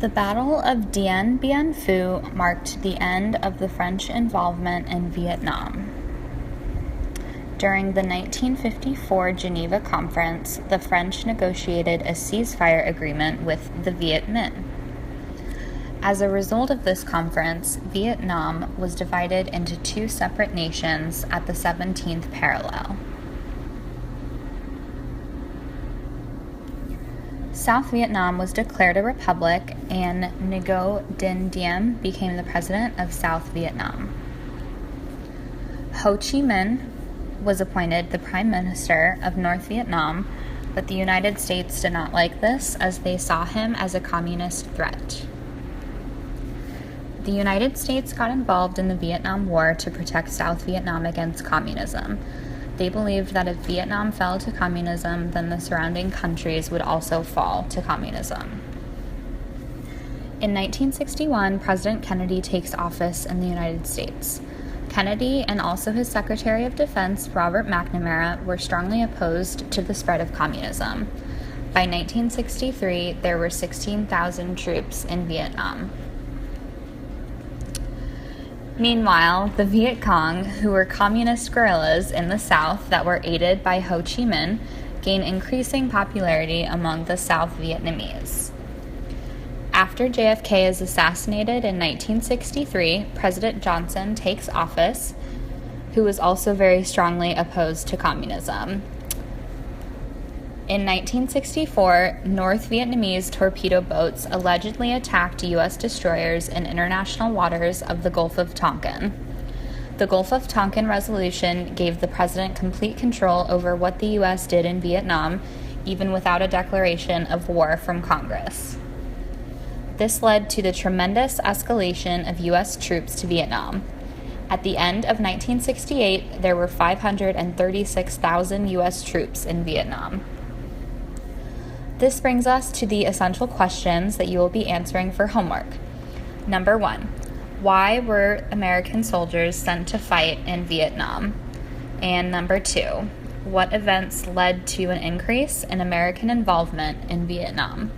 The Battle of Dien Bien Phu marked the end of the French involvement in Vietnam. During the 1954 Geneva Conference, the French negotiated a ceasefire agreement with the Viet Minh. As a result of this conference, Vietnam was divided into two separate nations at the 17th parallel. South Vietnam was declared a republic, and Ngo Dinh Diem became the president of South Vietnam. Ho Chi Minh was appointed the prime minister of North Vietnam, but the United States did not like this as they saw him as a communist threat. The United States got involved in the Vietnam War to protect South Vietnam against communism. They believed that if Vietnam fell to communism, then the surrounding countries would also fall to communism. In 1961, President Kennedy takes office in the United States. Kennedy and also his Secretary of Defense, Robert McNamara, were strongly opposed to the spread of communism. By 1963, there were 16,000 troops in Vietnam. Meanwhile, the Viet Cong, who were communist guerrillas in the South that were aided by Ho Chi Minh, gained increasing popularity among the South Vietnamese. After JFK is assassinated in 1963, President Johnson takes office, who was also very strongly opposed to communism. In 1964, North Vietnamese torpedo boats allegedly attacked U.S. destroyers in international waters of the Gulf of Tonkin. The Gulf of Tonkin Resolution gave the president complete control over what the U.S. did in Vietnam, even without a declaration of war from Congress. This led to the tremendous escalation of U.S. troops to Vietnam. At the end of 1968, there were 536,000 U.S. troops in Vietnam. This brings us to the essential questions that you will be answering for homework. Number 1, why were American soldiers sent to fight in Vietnam? And number 2, what events led to an increase in American involvement in Vietnam?